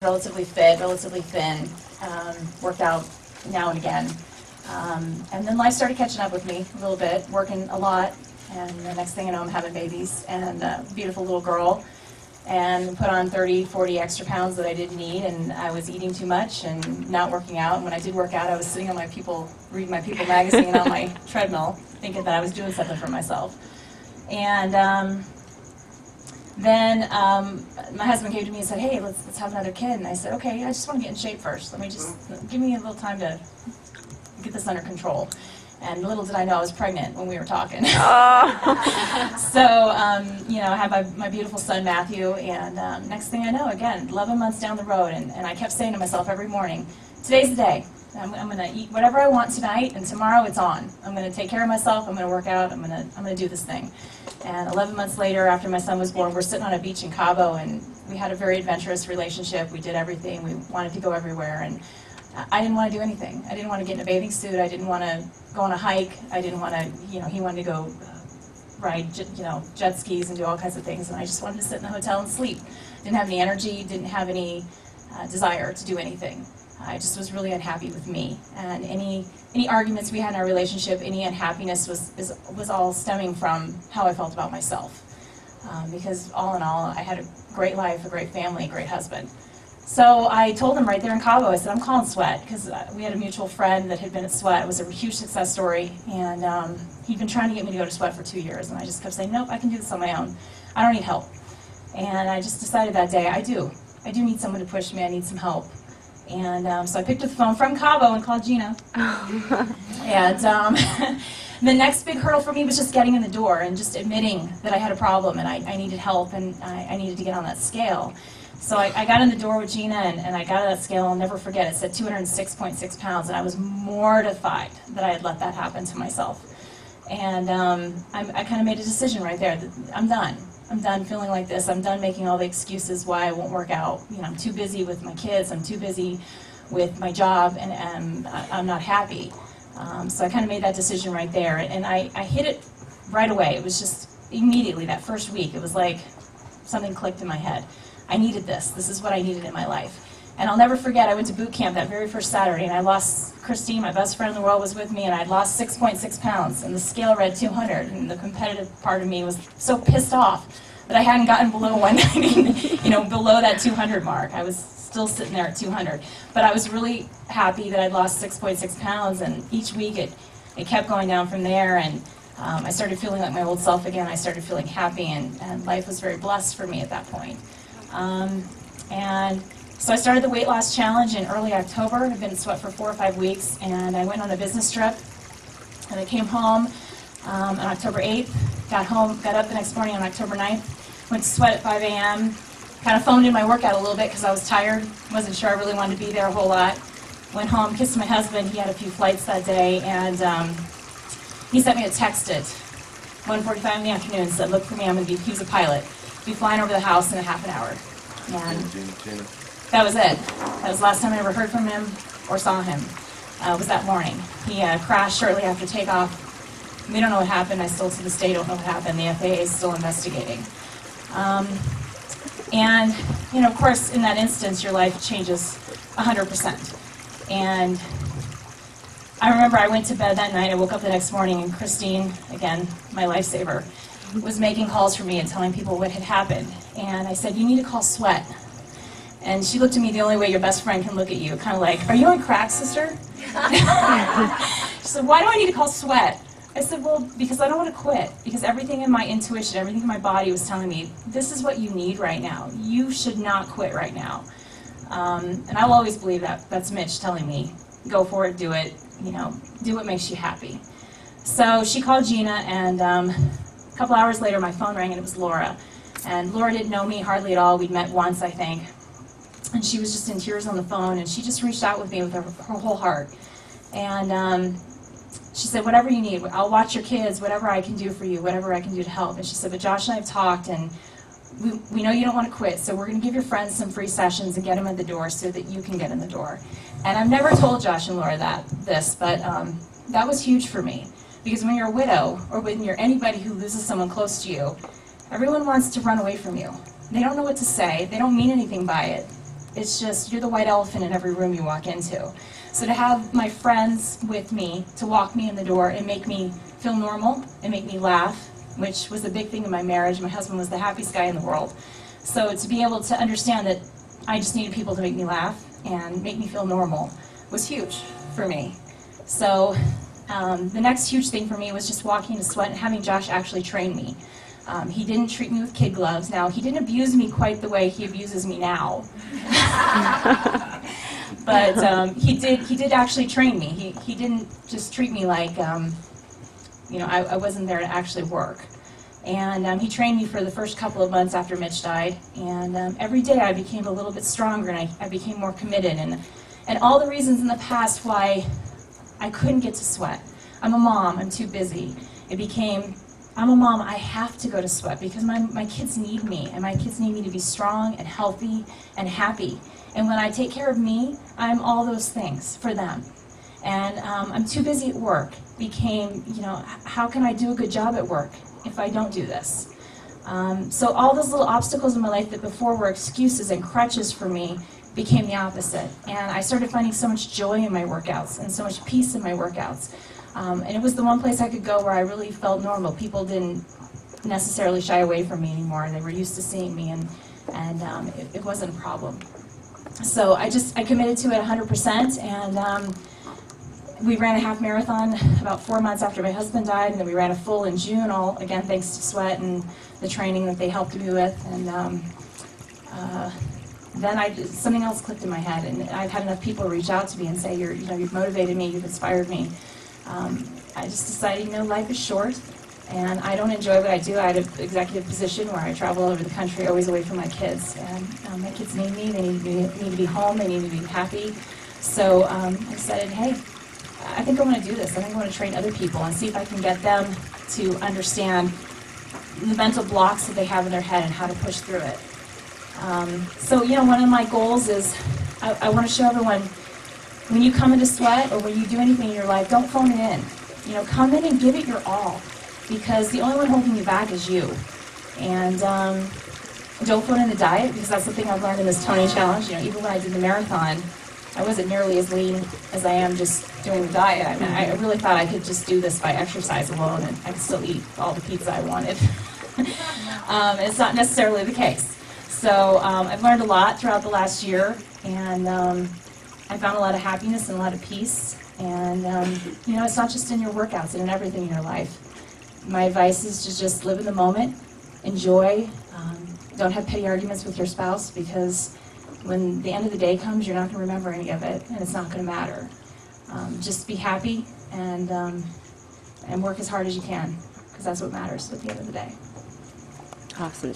relatively fit, relatively thin, worked out now and again. And then life started catching up with me a little bit, working a lot, and the next thing I know I'm having babies and a beautiful little girl, and put on 30, 40 extra pounds that I didn't need, and I was eating too much and not working out. And when I did work out, I was sitting on my People, reading my People magazine on my treadmill, thinking that I was doing something for myself. And then my husband came to me and said, hey, let's have another kid. And I said, okay, I just want to get in shape first. Let me just, give me a little time to get this under control. And little did I know I was pregnant when we were talking. So, I had my beautiful son, Matthew, and next thing I know, again, 11 months down the road, and I kept saying to myself every morning, today's the day. I'm going to eat whatever I want tonight, and tomorrow it's on. I'm going to take care of myself, I'm going to work out, I'm going to do this thing. And 11 months later, after my son was born, we're sitting on a beach in Cabo, and we had a very adventurous relationship. We did everything. We wanted to go everywhere, and I didn't want to do anything. I didn't want to get in a bathing suit. I didn't want to go on a hike. I didn't want to, he wanted to go ride, jet skis and do all kinds of things, and I just wanted to sit in the hotel and sleep. Didn't have any energy, didn't have any desire to do anything. I just was really unhappy with me, and any arguments we had in our relationship, any unhappiness was all stemming from how I felt about myself. Because all in all, I had a great life, a great family, a great husband. So I told him right there in Cabo, I said, I'm calling Sweat, because we had a mutual friend that had been at Sweat. It was a huge success story, and he'd been trying to get me to go to Sweat for 2 years, and I just kept saying, nope, I can do this on my own. I don't need help. And I just decided that day, I do need someone to push me, I need some help. And so I picked up the phone from Cabo and called Gina. And the next big hurdle for me was just getting in the door and just admitting that I had a problem and I needed help and I needed to get on that scale. So I got in the door with Gina and I got on that scale. I'll never forget. It said 206.6 pounds, and I was mortified that I had let that happen to myself. And I kind of made a decision right there that I'm done. I'm done feeling like this. I'm done making all the excuses why I won't work out. I'm too busy with my kids. I'm too busy with my job, and I'm not happy. So I kind of made that decision right there, and I hit it right away. It was just immediately, that first week, it was like something clicked in my head. I needed this. This is what I needed in my life. And I'll never forget, I went to boot camp that very first Saturday, and I lost Christine, my best friend in the world, was with me, and I'd lost 6.6 pounds, and the scale read 200, and the competitive part of me was so pissed off that I hadn't gotten below 190, below that 200 mark. I was still sitting there at 200. But I was really happy that I'd lost 6.6 pounds, and each week it kept going down from there, and I started feeling like my old self again. I started feeling happy, and life was very blessed for me at that point. And so I started the weight loss challenge in early October. I've been at Sweat for 4 or 5 weeks, and I went on a business trip, and I came home on October 8th, got up the next morning on October 9th, went to Sweat at 5 a.m., kind of phoned in my workout a little bit because I was tired, wasn't sure I really wanted to be there a whole lot. Went home, kissed my husband. He had a few flights that day, and he sent me a text at 1:45 in the afternoon and said, look for me, he was a pilot, be flying over the house in a half an hour. And that was it. That was the last time I ever heard from him or saw him. Was that morning. He crashed shortly after takeoff. We don't know what happened. I still to this day don't know what happened. The FAA is still investigating. And, of course, in that instance, your life changes 100%. And I remember I went to bed that night. I woke up the next morning, and Christine, again, my lifesaver, was making calls for me and telling people what had happened. And I said, you need to call Sweat. And she looked at me the only way your best friend can look at you, kind of like, are you on crack, sister? She said, why do I need to call Sweat? I said, well, because I don't want to quit. Because everything in my intuition, everything in my body was telling me, this is what you need right now. You should not quit right now. And I'll always believe that. That's Mitch telling me, go for it, do it, do what makes you happy. So she called Gina, and a couple hours later, my phone rang, and it was Laura. And Laura didn't know me hardly at all. We'd met once, I think. And she was just in tears on the phone, and she just reached out with me with her whole heart. And she said, whatever you need, I'll watch your kids, whatever I can do for you, whatever I can do to help. And she said, but Josh and I have talked, and we know you don't want to quit, so we're going to give your friends some free sessions and get them in the door so that you can get in the door. And I've never told Josh and Laura this, but that was huge for me. Because when you're a widow, or when you're anybody who loses someone close to you, everyone wants to run away from you. They don't know what to say. They don't mean anything by it. it's just, you're the white elephant in every room you walk into. So to have my friends with me, to walk me in the door and make me feel normal and make me laugh, which was a big thing in my marriage. My husband was the happiest guy in the world. So to be able to understand that I just needed people to make me laugh and make me feel normal was huge for me. So the next huge thing for me was just walking into Sweat and having Josh actually train me. He didn't treat me with kid gloves. Now, he didn't abuse me quite the way he abuses me now. But he did actually train me. He didn't just treat me like, I wasn't there to actually work. And he trained me for the first couple of months after Mitch died. And every day I became a little bit stronger, and I became more committed. And all the reasons in the past why I couldn't get to Sweat. I'm a mom, I'm too busy. It became, I'm a mom, I have to go to Sweat because my kids need me, and my kids need me to be strong and healthy and happy. And when I take care of me, I'm all those things for them. And I'm too busy at work. Became, how can I do a good job at work if I don't do this? So all those little obstacles in my life that before were excuses and crutches for me became the opposite. And I started finding so much joy in my workouts and so much peace in my workouts. And it was the one place I could go where I really felt normal. People didn't necessarily shy away from me anymore. They were used to seeing me, and it wasn't a problem. So I committed to it 100%, and we ran a half marathon about 4 months after my husband died, and then we ran a full in June, all again thanks to Sweat and the training that they helped me with. And then something else clicked in my head, and I've had enough people reach out to me and say, you've motivated me, you've inspired me. I just decided, life is short, and I don't enjoy what I do. I had an executive position where I travel all over the country, always away from my kids, and my kids need me. They need to be home. They need to be happy. So I decided, hey, I think I want to do this. I think I want to train other people and see if I can get them to understand the mental blocks that they have in their head and how to push through it. So one of my goals is I want to show everyone, when you come into Sweat or when you do anything in your life, don't phone it in. Come in and give it your all, because the only one holding you back is you. And don't phone in the diet, because that's the thing I've learned in this Tony Challenge. Even when I did the marathon, I wasn't nearly as lean as I am just doing the diet. I mean, I really thought I could just do this by exercise alone, and I could still eat all the pizza I wanted. It's not necessarily the case. So I've learned a lot throughout the last year, and I found a lot of happiness and a lot of peace. And it's not just in your workouts, and in everything in your life. My advice is to just live in the moment, enjoy, don't have petty arguments with your spouse, because when the end of the day comes, you're not going to remember any of it, and it's not going to matter. Just be happy and work as hard as you can, because that's what matters at the end of the day. Awesome.